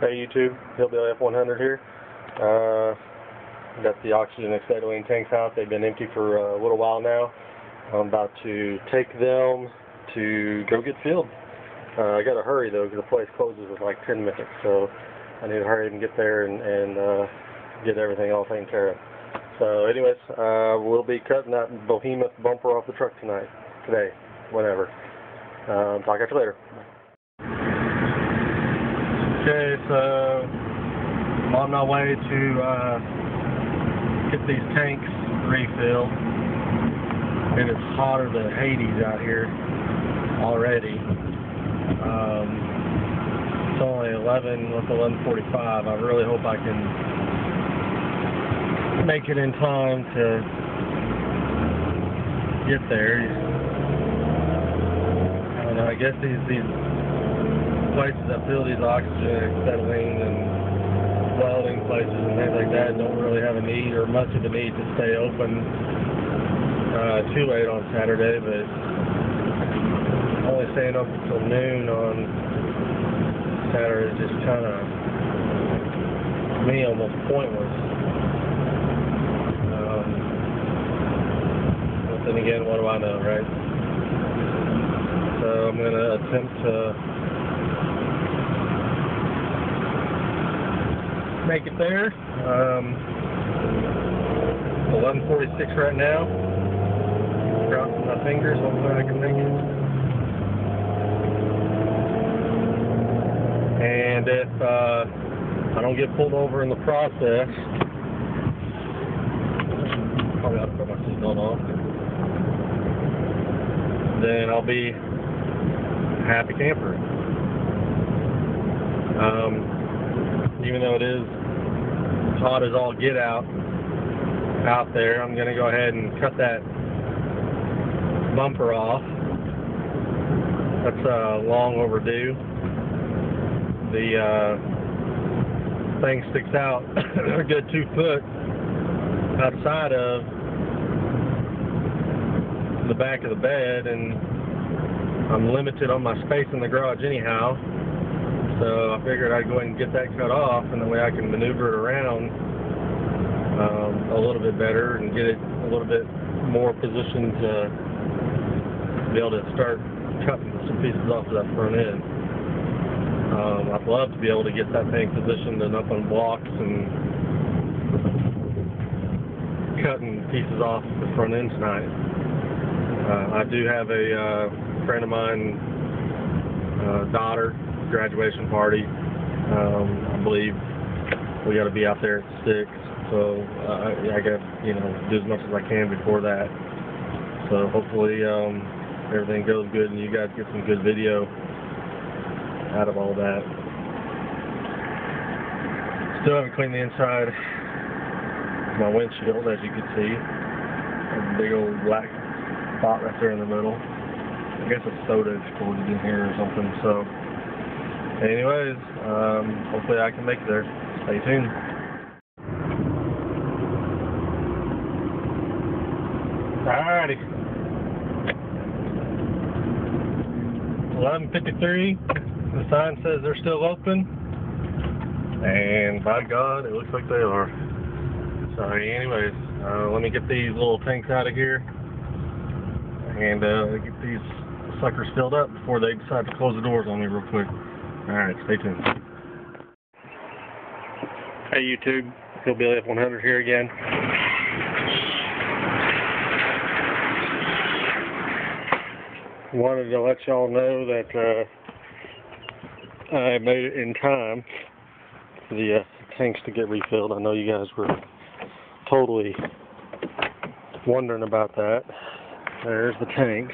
Hey YouTube, Hillbilly F100 here. Got the oxygen acetylene tanks out. They've been empty for a little while now. I'm about to take them to go get filled. I got to hurry though because the place closes in like 10 minutes, so I need to hurry and get there and get everything all taken care of. So anyways, we'll be cutting that behemoth bumper off the truck today, whenever. Talk at you later. Okay, so I'm on my way to get these tanks refilled. It is hotter than Hades out here already. It's only 11:45. I really hope I can make it in time to get there. I don't know, I guess these places that fill these oxygen, acetylene, and welding places and things like that don't really have a need or much of a need to stay open too late on Saturday, but only staying open till noon on Saturday is just kind of, to me, almost pointless. But then again, what do I know, right? So I'm going to attempt to make it there. 11:46 right now. Crossing my fingers, hopefully I can make it. And if I don't get pulled over in the process, probably ought to put my seatbelt on, then I'll be a happy camper. Even though it is hot as all get out there, I'm going to go ahead and cut that bumper off. That's long overdue. The thing sticks out a good 2 foot outside of the back of the bed, and I'm limited on my space in the garage anyhow. So I figured I'd go ahead and get that cut off, and that way I can maneuver it around a little bit better and get it a little bit more positioned to be able to start cutting some pieces off of that front end. I'd love to be able to get that thing positioned and up on blocks and cutting pieces off the front end tonight. I do have a friend of mine, daughter, graduation party. I believe we got to be out there at 6, so I got to do as much as I can before that. So hopefully everything goes good and you guys get some good video out of all that. Still haven't cleaned the inside of my windshield, as you can see. A big old black spot right there in the middle. I guess it's soda exploded in here or something. So anyways, hopefully I can make it there. Stay tuned. Alrighty. 11:53. The sign says they're still open. And by God, it looks like they are. So anyways, let me get these little tanks out of here and get these suckers filled up before they decide to close the doors on me real quick. Alright, stay tuned. Hey YouTube, Hillbilly F100 here again. Wanted to let y'all know that I made it in time for the tanks to get refilled. I know you guys were totally wondering about that. There's the tanks.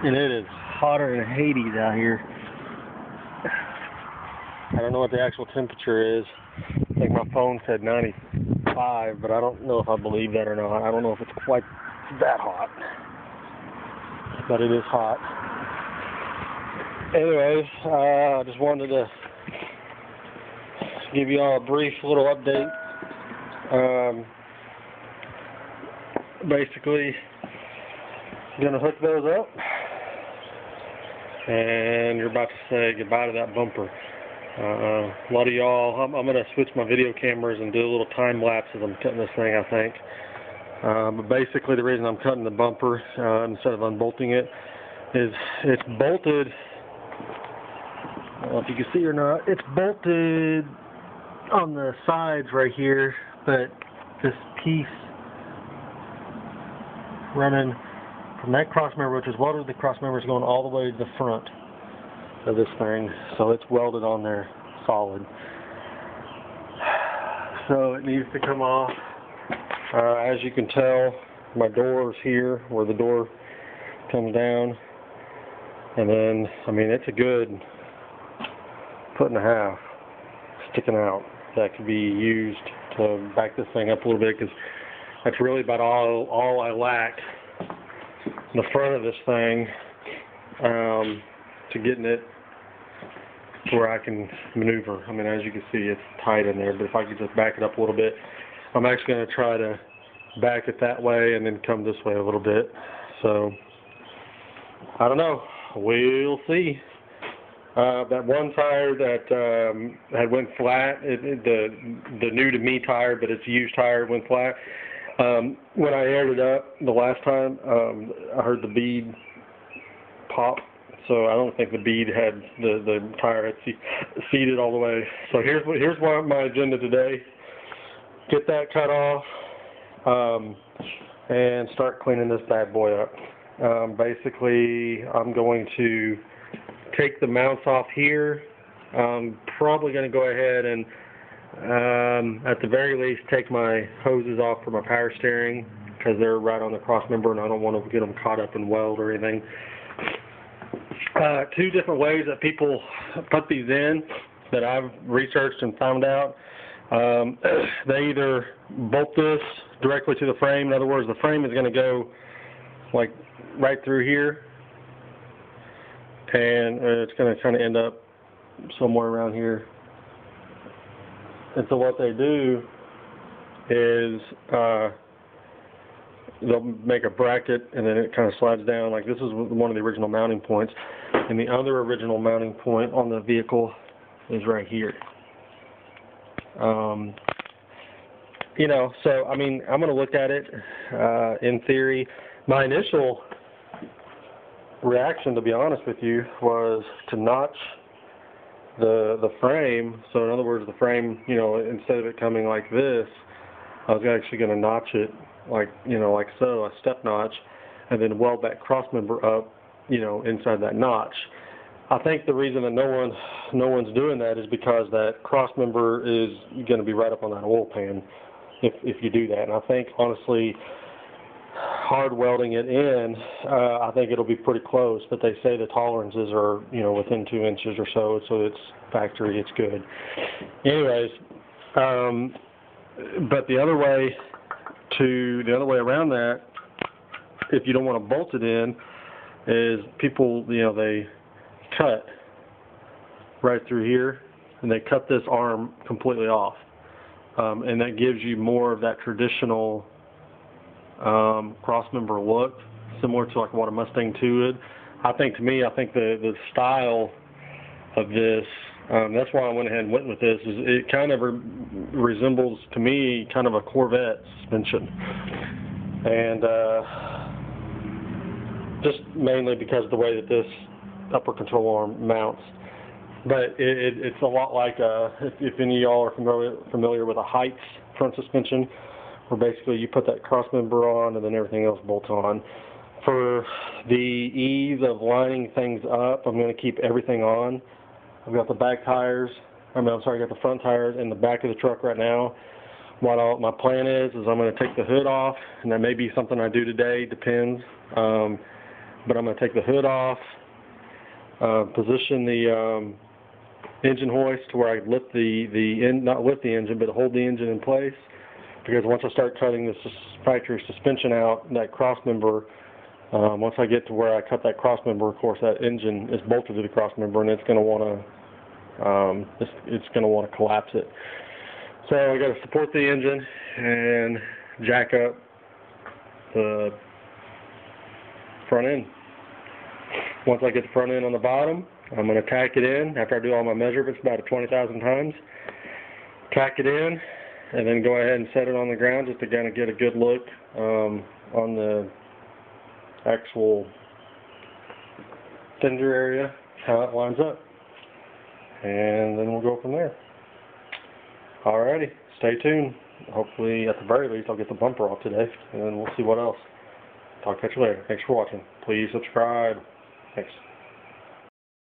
And it is hotter than Hades out here. I don't know what the actual temperature is. I think my phone said 95, but I don't know if I believe that or not. I don't know if it's quite that hot. But it is hot. Anyways, I just wanted to give you all a brief little update. Basically, I'm going to hook those up. And you're about to say goodbye to that bumper. A lot of y'all, I'm going to switch my video cameras and do a little time lapse as I'm cutting this thing, I think. But basically the reason I'm cutting the bumper instead of unbolting it is it's bolted, I don't know if you can see or not, it's bolted on the sides right here, but this piece running from that cross member, which is welded to the cross member, is going all the way to the front of this thing, so it's welded on there solid. So it needs to come off. As you can tell, my door is here where the door comes down, and then I mean it's a good 1.5 foot sticking out that could be used to back this thing up a little bit, because that's really about all I lack in the front of this thing to getting it where I can maneuver. I mean, as you can see, it's tight in there, but if I could just back it up a little bit, I'm actually going to try to back it that way and then come this way a little bit. So, I don't know. We'll see. That one tire that had went flat, the new to me tire, but it's a used tire, went flat. When I aired it up the last time, I heard the bead pop, so I don't think the bead had the tire had seated all the way. So here's my agenda today: get that cut off and start cleaning this bad boy up. Basically, I'm going to take the mounts off here. I'm probably going to go ahead and at the very least take my hoses off for my power steering, because they're right on the cross member and I don't want to get them caught up in weld or anything. Two different ways that people put these in that I've researched and found out. They either bolt this directly to the frame. In other words, the frame is going to go like right through here, and it's going to kind of end up somewhere around here. And so what they do is they'll make a bracket, and then it kind of slides down. Like this is one of the original mounting points, and the other original mounting point on the vehicle is right here. You know, so I mean, I'm going to look at it. In theory, my initial reaction, to be honest with you, was to notch the frame. So in other words, the frame, you know, instead of it coming like this, I was actually going to notch it like, you know, like so, a step notch, and then weld that cross member up, you know, inside that notch. I think the reason that no one's doing that is because that cross member is going to be right up on that oil pan if you do that. And I think honestly, hard welding it in, I think it'll be pretty close, but they say the tolerances are, you know, within 2 inches or so, so it's factory, it's good. Anyways, but the other way around that, if you don't want to bolt it in, is people, you know, they cut right through here, and they cut this arm completely off, and that gives you more of that traditional cross member look, similar to like what a Mustang 2 would. I think the style of this, that's why I went ahead and went with this, is it kind of resembles to me kind of a Corvette suspension, and just mainly because of the way that this upper control arm mounts. But it's a lot like if any of y'all are familiar with a Heights front suspension, where basically you put that cross member on and then everything else bolts on. For the ease of lining things up, I'm going to keep everything on. I've got the back tires, I got the front tires in the back of the truck right now. What my plan is I'm going to take the hood off, and that may be something I do today, depends. But I'm going to take the hood off, position the engine hoist to where I lift not lift the engine, but hold the engine in place. Because once I start cutting this factory suspension out, that cross member, once I get to where I cut that cross member, of course, that engine is bolted to the cross member, and it's going to want to collapse it. So I got to support the engine and jack up the front end. Once I get the front end on the bottom, I'm going to tack it in after I do all my measurements about 20,000 times. Tack it in and then go ahead and set it on the ground just to kind of get a good look on the actual fender area, how it lines up. And then we'll go from there. Alrighty, stay tuned. Hopefully, at the very least, I'll get the bumper off today, and then we'll see what else. Talk to you later. Thanks for watching. Please subscribe. Thanks.